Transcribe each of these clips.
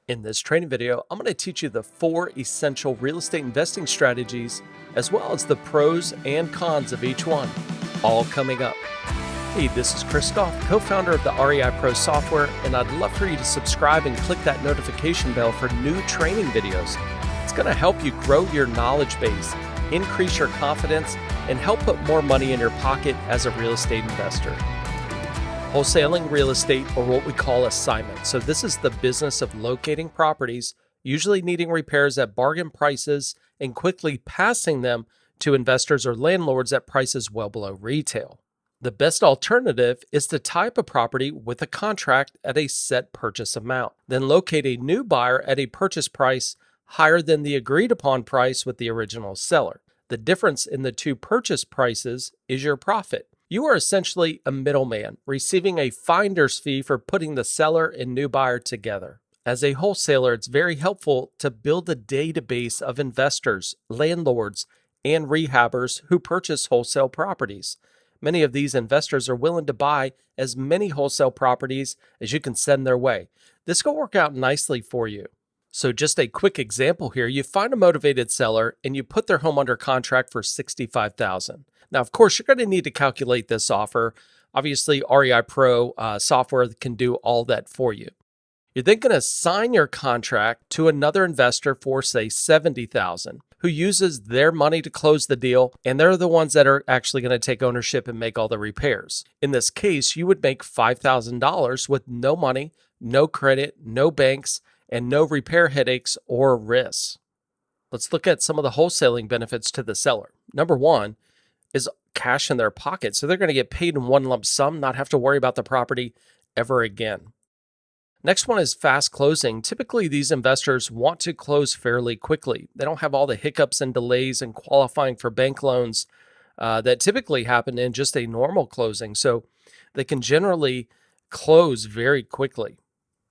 In this training video, I'm going to teach you the 4 essential real estate investing strategies, as well as the pros and cons of each one, all coming up. Hey, this is Chris Goff, co-founder of the REI Pro software, and I'd love for you to subscribe and click that notification bell for new training videos. It's going to help you grow your knowledge base, increase your confidence, and help put more money in your pocket as a real estate investor. Wholesaling real estate, or what we call assignment. So this is the business of locating properties, usually needing repairs at bargain prices, and quickly passing them to investors or landlords at prices well below retail. The best alternative is to tie up a property with a contract at a set purchase amount, then locate a new buyer at a purchase price higher than the agreed upon price with the original seller. The difference in the two purchase prices is your profit. You are essentially a middleman, receiving a finder's fee for putting the seller and new buyer together. As a wholesaler, it's very helpful to build a database of investors, landlords, and rehabbers who purchase wholesale properties. Many of these investors are willing to buy as many wholesale properties as you can send their way. This will work out nicely for you. So just a quick example here, you find a motivated seller and you put their home under contract for $65,000. Now, of course, you're going to need to calculate this offer. Obviously, REI Pro software can do all that for you. You're then going to sign your contract to another investor for, say, $70,000, who uses their money to close the deal, and they're the ones that are actually going to take ownership and make all the repairs. In this case, you would make $5,000 with no money, no credit, no banks, and no repair headaches or risks. Let's look at some of the wholesaling benefits to the seller. Number one is cash in their pocket. So they're going to get paid in one lump sum, not have to worry about the property ever again. Next one is fast closing. Typically, these investors want to close fairly quickly. They don't have all the hiccups and delays in qualifying for bank loans that typically happen in just a normal closing. So they can generally close very quickly.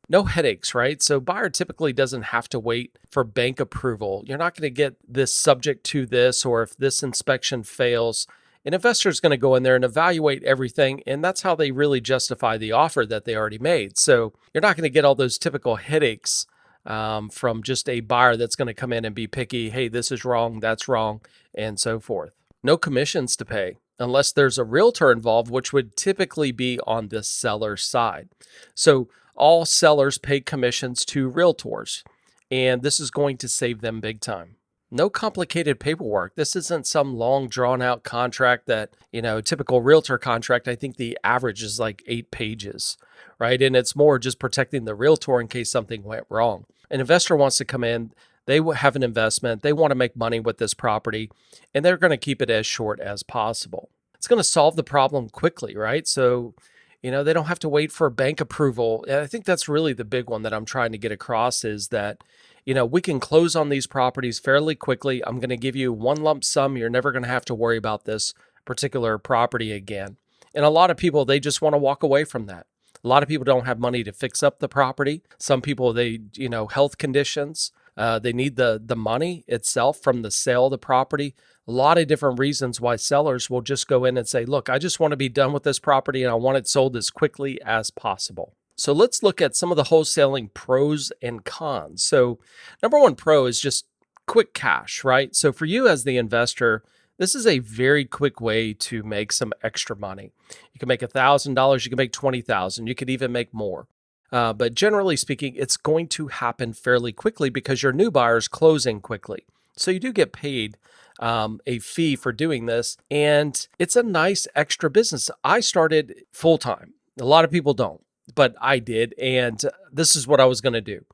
No headaches, right? So buyer typically doesn't have to wait for bank approval. You're not going to get this subject to this, or if this inspection fails, an investor is going to go in there and evaluate everything, and that's how they really justify the offer that they already made. So you're not going to get all those typical headaches from just a buyer that's going to come in and be picky. Hey, this is wrong, that's wrong, and so forth. No commissions to pay unless there's a realtor involved, which would typically be on the seller side. So all sellers pay commissions to realtors, and this is going to save them big time. No complicated paperwork. This isn't some long drawn out contract that, typical realtor contract, I think the average is like 8 pages, right? And it's more just protecting the realtor in case something went wrong. An investor wants to come in, they have an investment, they want to make money with this property, and they're going to keep it as short as possible. It's going to solve the problem quickly, right? So they don't have to wait for bank approval. And I think that's really the big one that I'm trying to get across is that, we can close on these properties fairly quickly. I'm going to give you one lump sum. You're never going to have to worry about this particular property again. And a lot of people, they just want to walk away from that. A lot of people don't have money to fix up the property. Some people, health conditions, they need the money itself from the sale of the property. A lot of different reasons why sellers will just go in and say, look, I just want to be done with this property and I want it sold as quickly as possible. So let's look at some of the wholesaling pros and cons. So number one pro is just quick cash, right? So for you as the investor, this is a very quick way to make some extra money. You can make $1,000, you can make $20,000, you could even make more. But generally speaking, it's going to happen fairly quickly because your new buyer is closing quickly. So you do get paid a fee for doing this, and it's a nice extra business. I started full-time. A lot of people don't, but I did, and this is what I was going to do.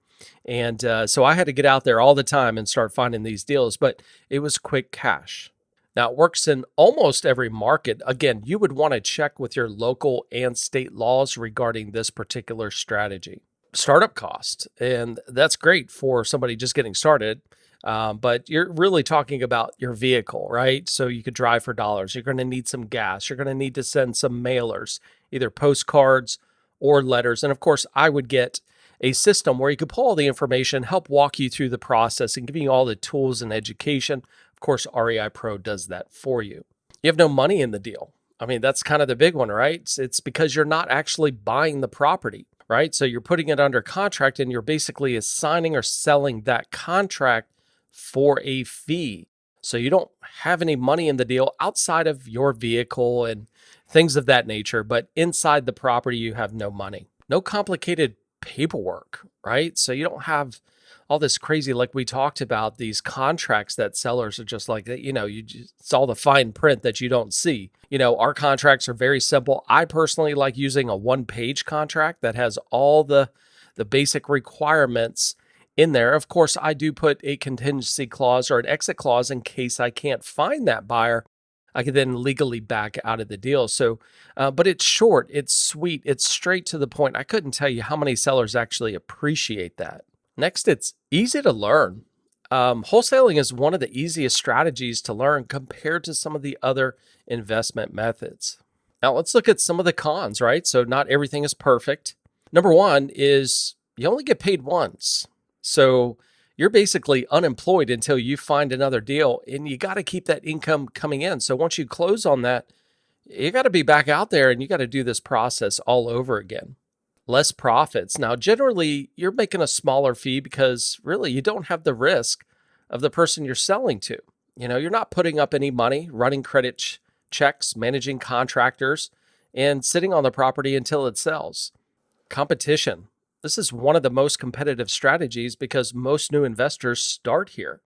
And so I had to get out there all the time and start finding these deals, but it was quick cash. Now, it works in almost every market. Again, you would want to check with your local and state laws regarding this particular strategy. Startup cost, and that's great for somebody just getting started, but you're really talking about your vehicle, right? So you could drive for dollars. You're going to need some gas. You're going to need to send some mailers, either postcards or letters. And of course, I would get a system where you could pull all the information, help walk you through the process, and give you all the tools and education. Of course, REI Pro does that for you. You have no money in the deal. I mean, that's kind of the big one, right? It's because you're not actually buying the property. right? So you're putting it under contract and you're basically assigning or selling that contract for a fee. So you don't have any money in the deal outside of your vehicle and things of that nature, but inside the property, you have no money. No complicated paperwork, right? So you don't have all this crazy, like we talked about, these contracts that sellers are just like, you just, it's all the fine print that you don't see. Our contracts are very simple. I personally like using a one-page contract that has all the basic requirements in there. Of course, I do put a contingency clause or an exit clause in case I can't find that buyer. I could then legally back out of the deal. So, but it's short, it's sweet, it's straight to the point. I couldn't tell you how many sellers actually appreciate that. Next, it's easy to learn. Wholesaling is one of the easiest strategies to learn compared to some of the other investment methods. Now, let's look at some of the cons, right? So, not everything is perfect. Number one is you only get paid once. So, you're basically unemployed until you find another deal, and you got to keep that income coming in. So, once you close on that, you got to be back out there and you got to do this process all over again. Less profits. Now, generally, you're making a smaller fee because really you don't have the risk of the person you're selling to. You're not putting up any money, running credit checks, managing contractors, and sitting on the property until it sells. Competition. This is one of the most competitive strategies because most new investors start here.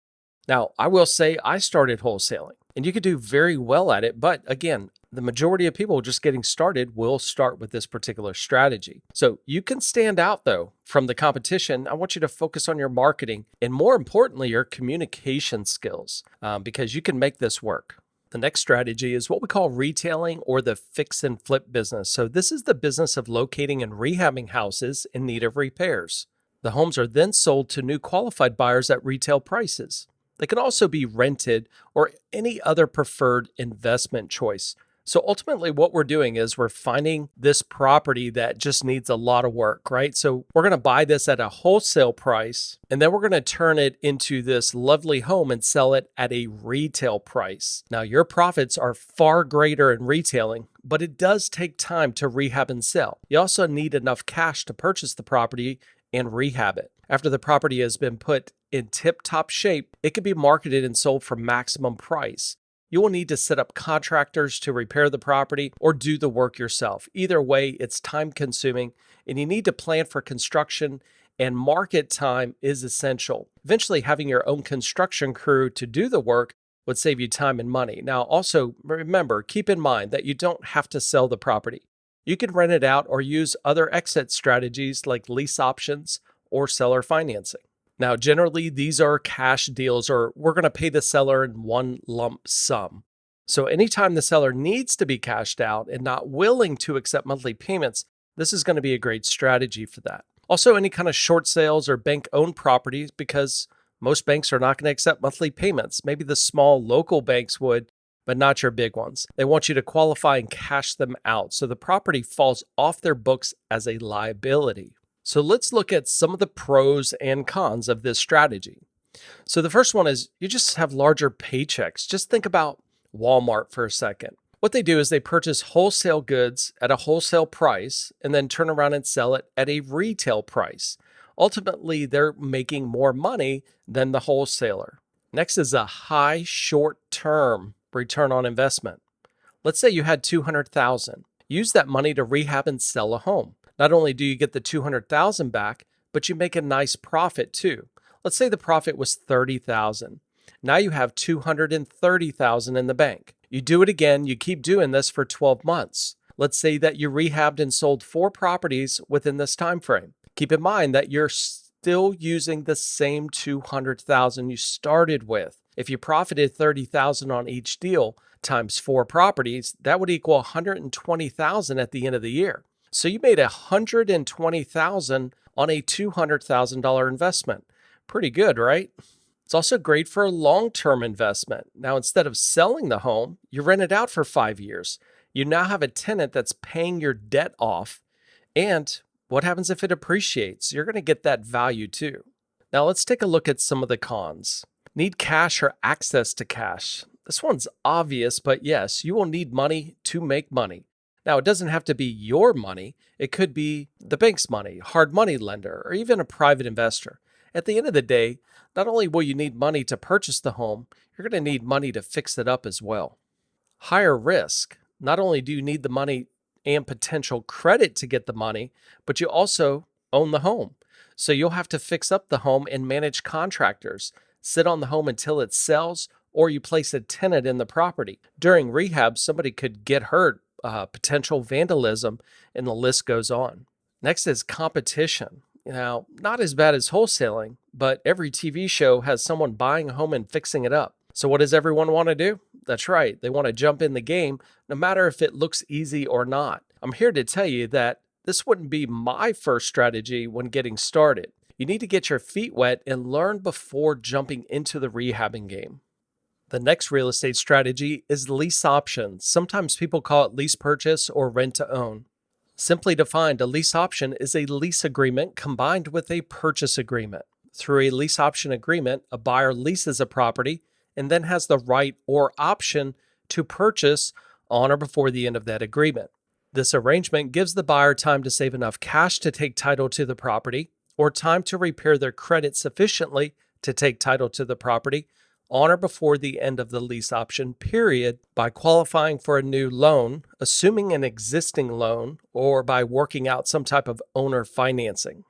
Now, I will say I started wholesaling and you could do very well at it. But again, the majority of people just getting started will start with this particular strategy. So you can stand out though from the competition. I want you to focus on your marketing and more importantly, your communication skills because you can make this work. The next strategy is what we call retailing or the fix and flip business. So this is the business of locating and rehabbing houses in need of repairs. The homes are then sold to new qualified buyers at retail prices. They can also be rented or any other preferred investment choice. So ultimately what we're doing is we're finding this property that just needs a lot of work, right? So we're going to buy this at a wholesale price, and then we're going to turn it into this lovely home and sell it at a retail price. Now your profits are far greater in retailing, but it does take time to rehab and sell. You also need enough cash to purchase the property and rehab it. After the property has been put in tip-top shape, it can be marketed and sold for maximum price. You will need to set up contractors to repair the property or do the work yourself. Either way, it's time consuming and you need to plan for construction, and market time is essential. Eventually, having your own construction crew to do the work would save you time and money. Now, also remember, keep in mind that you don't have to sell the property. You can rent it out or use other exit strategies like lease options or seller financing. Now, generally, these are cash deals, or we're going to pay the seller in one lump sum. So anytime the seller needs to be cashed out and not willing to accept monthly payments, this is going to be a great strategy for that. Also, any kind of short sales or bank-owned properties, because most banks are not going to accept monthly payments. Maybe the small local banks would, but not your big ones. They want you to qualify and cash them out, so the property falls off their books as a liability. So let's look at some of the pros and cons of this strategy. So the first one is you just have larger paychecks. Just think about Walmart for a second. What they do is they purchase wholesale goods at a wholesale price and then turn around and sell it at a retail price. Ultimately, they're making more money than the wholesaler. Next is a high short-term return on investment. Let's say you had $200,000. Use that money to rehab and sell a home. Not only do you get the $200,000 back, but you make a nice profit too. Let's say the profit was $30,000. Now you have $230,000 in the bank. You do it again, you keep doing this for 12 months. Let's say that you rehabbed and sold 4 properties within this time frame. Keep in mind that you're still using the same $200,000 you started with. If you profited $30,000 on each deal times 4 properties, that would equal $120,000 at the end of the year. So you made $120,000 on a $200,000 investment. Pretty good, right? It's also great for a long-term investment. Now, instead of selling the home, you rent it out for 5 years. You now have a tenant that's paying your debt off. And what happens if it appreciates? You're going to get that value too. Now, let's take a look at some of the cons. Need cash or access to cash. This one's obvious, but yes, you will need money to make money. Now, it doesn't have to be your money. It could be the bank's money, hard money lender, or even a private investor. At the end of the day, not only will you need money to purchase the home, you're going to need money to fix it up as well. Higher risk. Not only do you need the money and potential credit to get the money, but you also own the home. So you'll have to fix up the home and manage contractors, sit on the home until it sells, or you place a tenant in the property. During rehab, somebody could get hurt, potential vandalism, and the list goes on. Next is competition. Now, not as bad as wholesaling, but every TV show has someone buying a home and fixing it up. So what does everyone want to do? That's right. They want to jump in the game, no matter if it looks easy or not. I'm here to tell you that this wouldn't be my first strategy when getting started. You need to get your feet wet and learn before jumping into the rehabbing game. The next real estate strategy is lease options. Sometimes people call it lease purchase or rent to own. Simply defined, a lease option is a lease agreement combined with a purchase agreement. Through a lease option agreement, a buyer leases a property and then has the right or option to purchase on or before the end of that agreement. This arrangement gives the buyer time to save enough cash to take title to the property, or time to repair their credit sufficiently to take title to the property on or before the end of the lease option period by qualifying for a new loan, assuming an existing loan, or by working out some type of owner financing.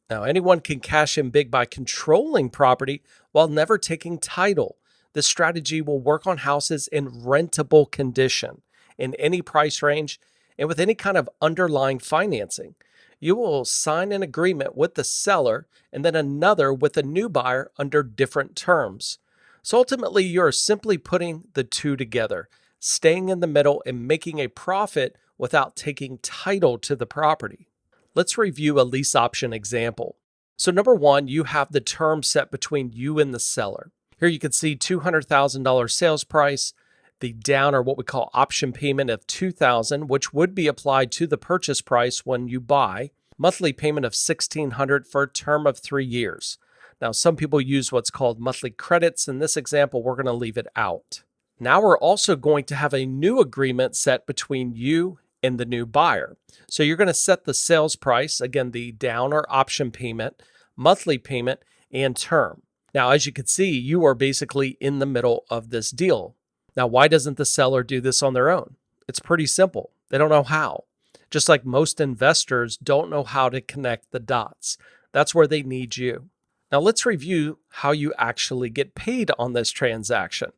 Now, anyone can cash in big by controlling property while never taking title. This strategy will work on houses in rentable condition, in any price range, and with any kind of underlying financing. You will sign an agreement with the seller and then another with a new buyer under different terms. So ultimately, you're simply putting the two together, staying in the middle and making a profit without taking title to the property. Let's review a lease option example. So number one, you have the term set between you and the seller. Here you can see $200,000 sales price, the down or what we call option payment of $2,000, which would be applied to the purchase price when you buy, monthly payment of $1,600 for a term of 3 years. Now, some people use what's called monthly credits. In this example, we're going to leave it out. Now we're also going to have a new agreement set between you and the new buyer. So you're going to set the sales price, again, the down or option payment, monthly payment, and term. Now, as you can see, you are basically in the middle of this deal. Now, why doesn't the seller do this on their own? It's pretty simple. They don't know how. Just like most investors don't know how to connect the dots. That's where they need you. Now let's review how you actually get paid on this transaction.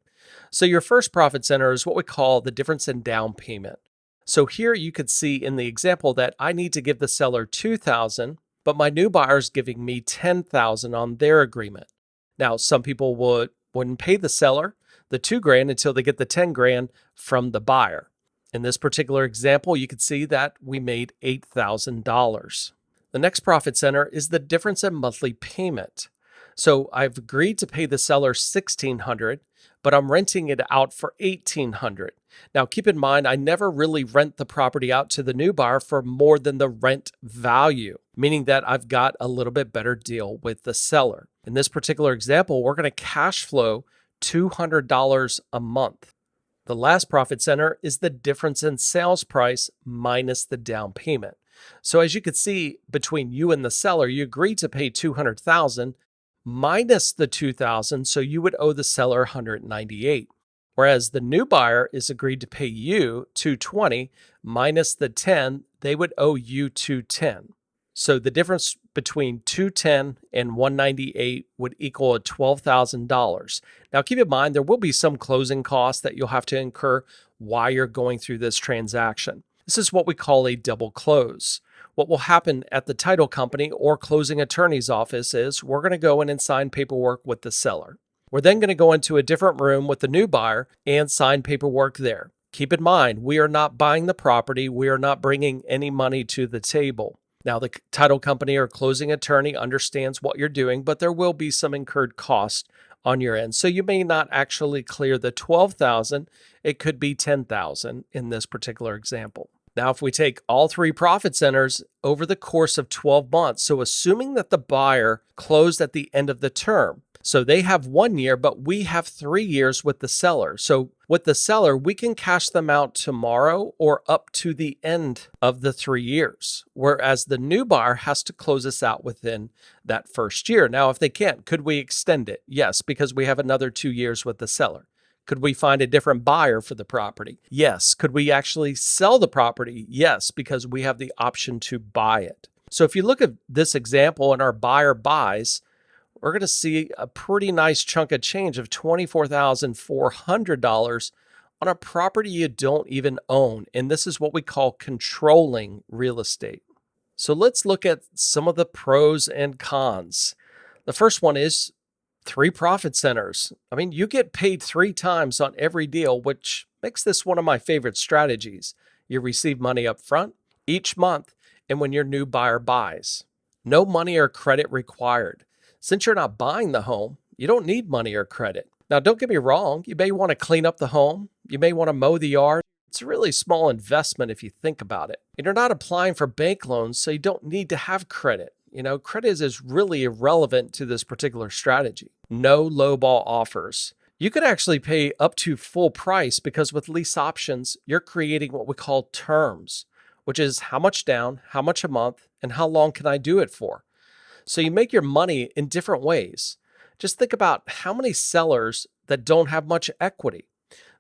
So your first profit center is what we call the difference in down payment. So here you could see in the example that I need to give the seller $2,000, but my new buyer is giving me $10,000 on their agreement. Now some people wouldn't pay the seller the $2,000 until they get the $10,000 from the buyer. In this particular example, you could see that we made $8,000. The next profit center is the difference in monthly payment. So I've agreed to pay the seller $1,600, but I'm renting it out for $1,800. Now keep in mind, I never really rent the property out to the new buyer for more than the rent value, meaning that I've got a little bit better deal with the seller. In this particular example, we're going to cash flow $200 a month. The last profit center is the difference in sales price minus the down payment. So as you can see, between you and the seller, you agreed to pay $200,000 minus the $2,000, so you would owe the seller $198,000. Whereas the new buyer is agreed to pay you $220,000 minus the $10,000, they would owe you $210,000. So the difference between $210,000 and $198,000 would equal $12,000. Now keep in mind, there will be some closing costs that you'll have to incur while you're going through this transaction. This is what we call a double close. What will happen at the title company or closing attorney's office is we're going to go in and sign paperwork with the seller. We're then going to go into a different room with the new buyer and sign paperwork there. Keep in mind, we are not buying the property. We are not bringing any money to the table. Now, the title company or closing attorney understands what you're doing, but there will be some incurred cost on your end. So you may not actually clear the $12,000. It could be $10,000 in this particular example. Now, if we take all three profit centers over the course of 12 months, so assuming that the buyer closed at the end of the term, So they have 1 year, but we have 3 years with the seller. So with the seller, we can cash them out tomorrow or up to the end of the 3 years, whereas the new buyer has to close us out within that first year. Now, if they can't, could we extend it? Yes, because we have another 2 years with the seller. Could we find a different buyer for the property? Yes. Could we actually sell the property? Yes, because we have the option to buy it. So if you look at this example and our buyer buys, we're going to see a pretty nice chunk of change of $24,400 on a property you don't even own. And this is what we call controlling real estate. So let's look at some of the pros and cons. The first one is 3 profit centers. I mean, you get paid 3 times on every deal, which makes this one of my favorite strategies. You receive money up front each month and when your new buyer buys. No money or credit required. Since you're not buying the home, you don't need money or credit. Now, don't get me wrong. You may want to clean up the home. You may want to mow the yard. It's a really small investment if you think about it. And you're not applying for bank loans, so you don't need to have credit. Credit is really irrelevant to this particular strategy. No lowball offers. You could actually pay up to full price because with lease options, you're creating what we call terms, which is how much down, how much a month, and how long can I do it for? So you make your money in different ways. Just think about how many sellers that don't have much equity.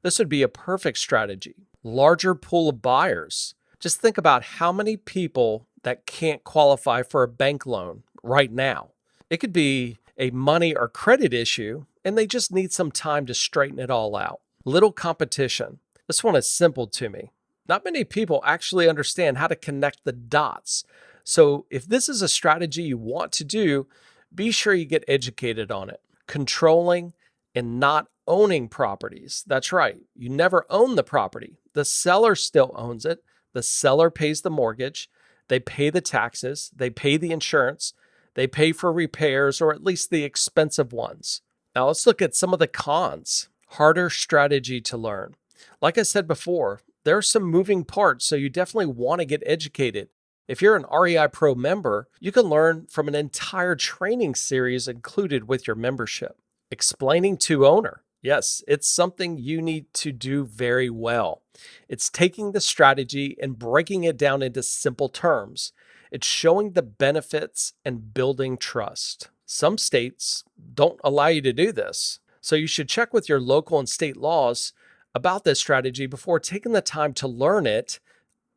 This would be a perfect strategy. Larger pool of buyers. Just think about how many people that can't qualify for a bank loan right now. It could be a money or credit issue, and they just need some time to straighten it all out. Little competition. This one is simple to me. Not many people actually understand how to connect the dots. So if this is a strategy you want to do, be sure you get educated on it. Controlling and not owning properties. That's right. You never own the property. The seller still owns it. The seller pays the mortgage. They pay the taxes. They pay the insurance. They pay for repairs, or at least the expensive ones. Now let's look at some of the cons. Harder strategy to learn. Like I said before, there are some moving parts, so you definitely want to get educated. If you're an REI Pro member, you can learn from an entire training series included with your membership. Explaining to owner. Yes, it's something you need to do very well. It's taking the strategy and breaking it down into simple terms. It's showing the benefits and building trust. Some states don't allow you to do this, so you should check with your local and state laws about this strategy before taking the time to learn it,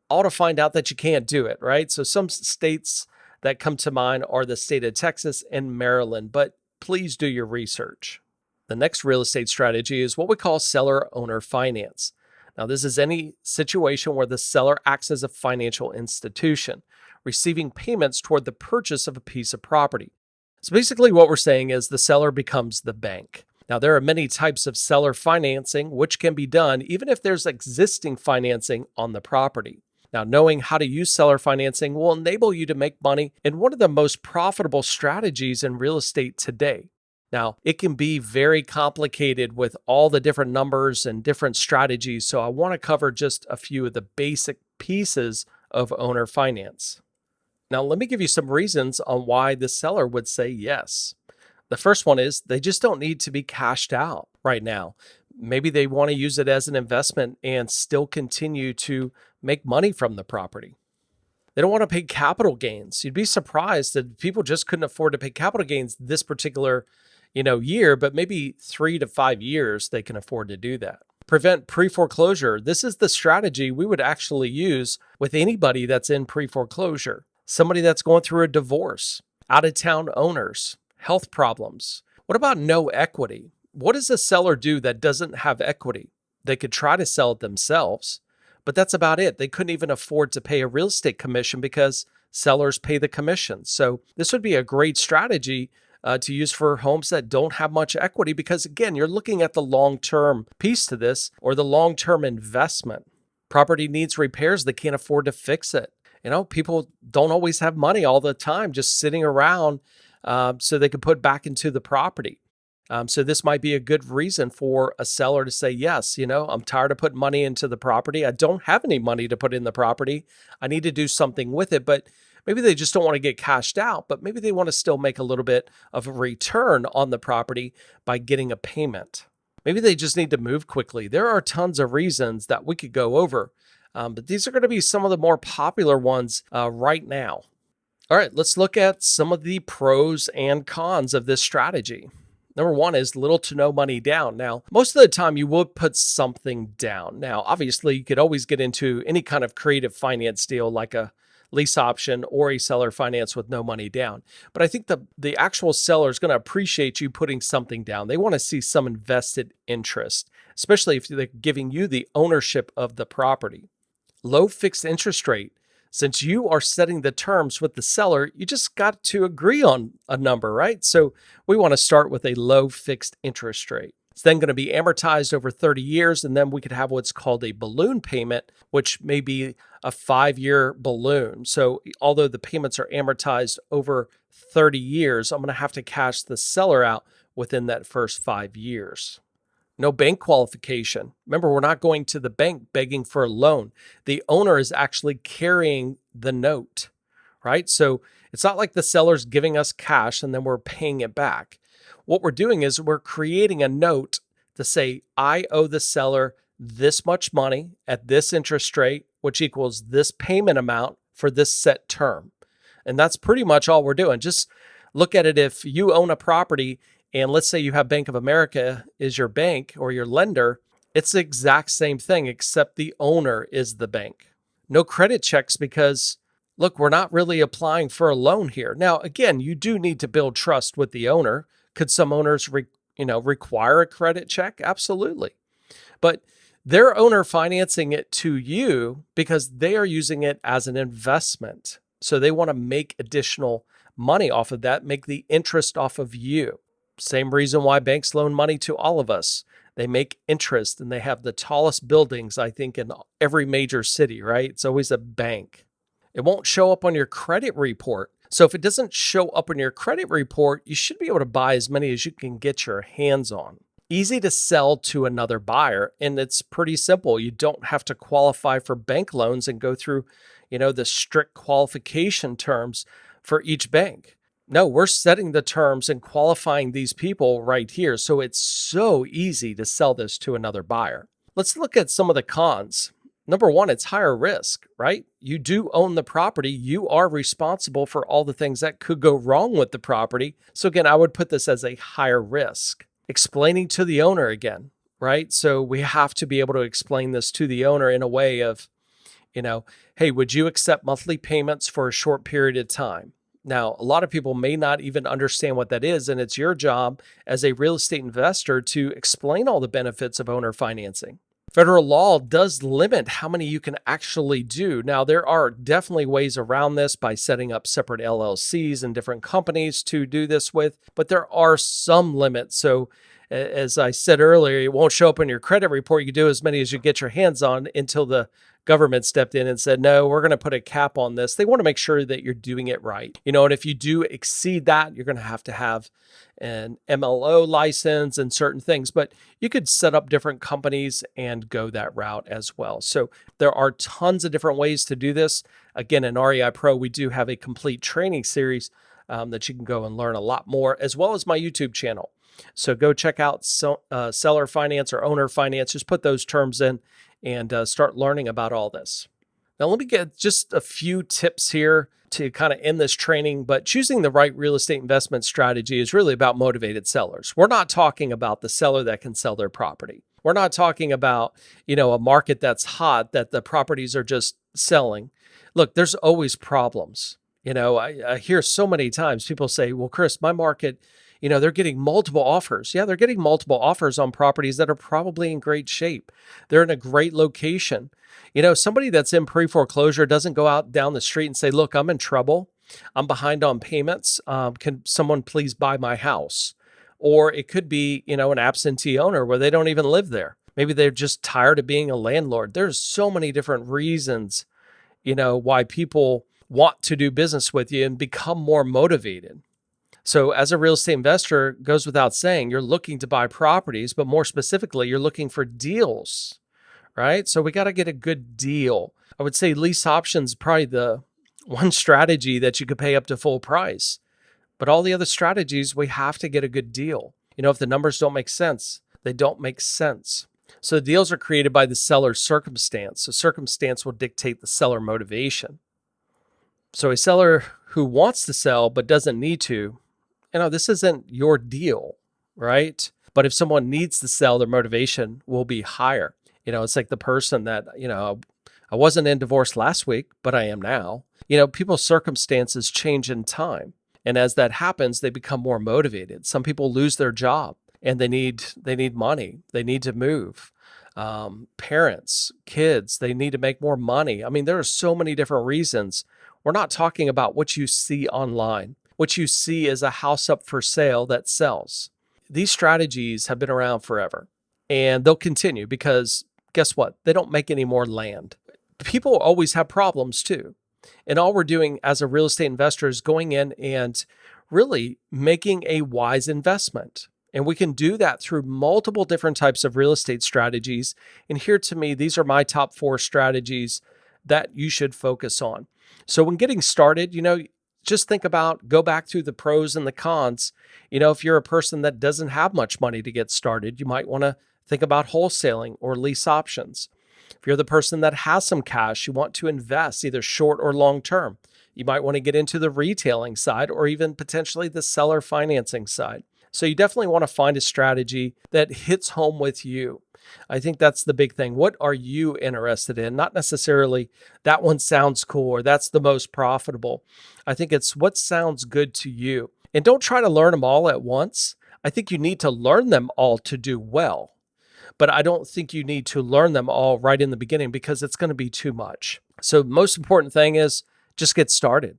all to find out that you can't do it, right? So some states that come to mind are the state of Texas and Maryland, but please do your research. The next real estate strategy is what we call seller-owner finance. Now, this is any situation where the seller acts as a financial institution, receiving payments toward the purchase of a piece of property. So basically what we're saying is the seller becomes the bank. Now, there are many types of seller financing which can be done even if there's existing financing on the property. Now, knowing how to use seller financing will enable you to make money in one of the most profitable strategies in real estate today. Now, it can be very complicated with all the different numbers and different strategies, so I want to cover just a few of the basic pieces of owner finance. Now, let me give you some reasons on why the seller would say yes. The first one is they just don't need to be cashed out right now. Maybe they want to use it as an investment and still continue to make money from the property. They don't want to pay capital gains. You'd be surprised that people just couldn't afford to pay capital gains this particular year, but maybe 3 to 5 years they can afford to do that. Prevent pre-foreclosure. This is the strategy we would actually use with anybody that's in pre-foreclosure. Somebody that's going through a divorce, out-of-town owners, health problems. What about no equity? What does a seller do that doesn't have equity? They could try to sell it themselves, but that's about it. They couldn't even afford to pay a real estate commission because sellers pay the commission. So this would be a great strategy to use for homes that don't have much equity because, again, you're looking at the long-term piece to this or the long-term investment. Property needs repairs. They can't afford to fix it. People don't always have money all the time just sitting around so they can put back into the property. So this might be a good reason for a seller to say, yes, I'm tired of putting money into the property. I don't have any money to put in the property. I need to do something with it. But Maybe they just don't want to get cashed out, but maybe they want to still make a little bit of a return on the property by getting a payment. Maybe they just need to move quickly. There are tons of reasons that we could go over, but these are going to be some of the more popular ones right now. All right, let's look at some of the pros and cons of this strategy. Number one is little to no money down. Now, most of the time you would put something down. Now, obviously, you could always get into any kind of creative finance deal like a lease option or a seller finance with no money down. But I think the actual seller is going to appreciate you putting something down. They want to see some invested interest, especially if they're giving you the ownership of the property. Low fixed interest rate. Since you are setting the terms with the seller, you just got to agree on a number, right? So we want to start with a low fixed interest rate. It's then going to be amortized over 30 years, and then we could have what's called a balloon payment, which may be a 5-year balloon. So although the payments are amortized over 30 years, I'm going to have to cash the seller out within that first 5 years. No bank qualification. Remember, we're not going to the bank begging for a loan. The owner is actually carrying the note, right? So it's not like the seller's giving us cash and then we're paying it back. What we're doing is we're creating a note to say, I owe the seller this much money at this interest rate, which equals this payment amount for this set term. And that's pretty much all we're doing. Just look at it. If you own a property and let's say you have Bank of America is your bank or your lender, it's the exact same thing, except the owner is the bank. No credit checks because, look, we're not really applying for a loan here. Now, again, you do need to build trust with the owner. Could some owners require a credit check? Absolutely. But they're owner financing it to you because they are using it as an investment. So they want to make additional money off of that, make the interest off of you. Same reason why banks loan money to all of us. They make interest and they have the tallest buildings, I think, in every major city, right? It's always a bank. It won't show up on your credit report. So if it doesn't show up on your credit report, you should be able to buy as many as you can get your hands on. Easy to sell to another buyer, and it's pretty simple. You don't have to qualify for bank loans and go through, the strict qualification terms for each bank. No, we're setting the terms and qualifying these people right here. So it's so easy to sell this to another buyer. Let's look at some of the cons. Number one, it's higher risk, right? You do own the property. You are responsible for all the things that could go wrong with the property. So again, I would put this as a higher risk. Explaining to the owner again, right? So we have to be able to explain this to the owner in a way of, hey, would you accept monthly payments for a short period of time? Now, a lot of people may not even understand what that is, and it's your job as a real estate investor to explain all the benefits of owner financing. Federal law does limit how many you can actually do. Now, there are definitely ways around this by setting up separate LLCs and different companies to do this with, but there are some limits. So as I said earlier, it won't show up in your credit report. You can do as many as you get your hands on until the government stepped in and said, no, we're going to put a cap on this. They want to make sure that you're doing it right. And if you do exceed that, you're going to have an MLO license and certain things, but you could set up different companies and go that route as well. So there are tons of different ways to do this. Again, in REI Pro, we do have a complete training series that you can go and learn a lot more, as well as my YouTube channel. So go check out seller finance or owner finance. Just put those terms in and start learning about all this. Now, let me get just a few tips here to kind of end this training, but choosing the right real estate investment strategy is really about motivated sellers. We're not talking about the seller that can sell their property. We're not talking about, a market that's hot, that the properties are just selling. Look, there's always problems. I hear so many times people say, well, Chris, my market, they're getting multiple offers. Yeah, they're getting multiple offers on properties that are probably in great shape. They're in a great location. Somebody that's in pre-foreclosure doesn't go out down the street and say, look, I'm in trouble. I'm behind on payments. Can someone please buy my house? Or it could be, an absentee owner where they don't even live there. Maybe they're just tired of being a landlord. There's so many different reasons, why people want to do business with you and become more motivated. So as a real estate investor, it goes without saying, you're looking to buy properties, but more specifically, you're looking for deals, right? So we got to get a good deal. I would say Lease Options, probably one strategy that you could pay up to full price. But all the other strategies, we have to get a good deal. If the numbers don't make sense, they don't make sense. So deals are created by the seller's circumstance. So circumstance will dictate the seller motivation. So a seller who wants to sell but doesn't need to, this isn't your deal, right? But if someone needs to sell, their motivation will be higher. It's like the person that, I wasn't in divorce last week, but I am now. People's circumstances change in time. And as that happens, they become more motivated. Some people lose their job and they need money. They need to move. Parents, kids, they need to make more money. There are so many different reasons. We're not talking about what you see online. What you see is a house up for sale that sells. These strategies have been around forever, and they'll continue because guess what? They don't make any more land. People always have problems too. And all we're doing as a real estate investor is going in and really making a wise investment. And we can do that through multiple different types of real estate strategies. And here to me, these are my top 4 strategies that you should focus on. So when getting started, just go back through the pros and the cons. If you're a person that doesn't have much money to get started, you might want to think about wholesaling or lease options. If you're the person that has some cash, you want to invest either short or long term, you might want to get into the retailing side or even potentially the seller financing side. So you definitely want to find a strategy that hits home with you. I think that's the big thing. What are you interested in? Not necessarily that one sounds cool or that's the most profitable. I think it's what sounds good to you. And don't try to learn them all at once. I think you need to learn them all to do well. But I don't think you need to learn them all right in the beginning because it's going to be too much. So the most important thing is just get started.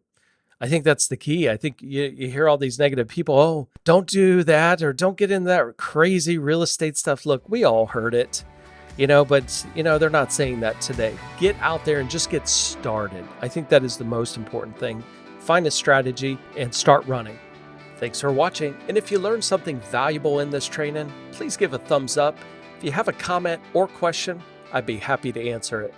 I think that's the key. I think you hear all these negative people, oh, don't do that or don't get into that crazy real estate stuff. Look, we all heard it, but they're not saying that today. Get out there and just get started. I think that is the most important thing. Find a strategy and start running. Thanks for watching. And if you learned something valuable in this training, please give a thumbs up. If you have a comment or question, I'd be happy to answer it.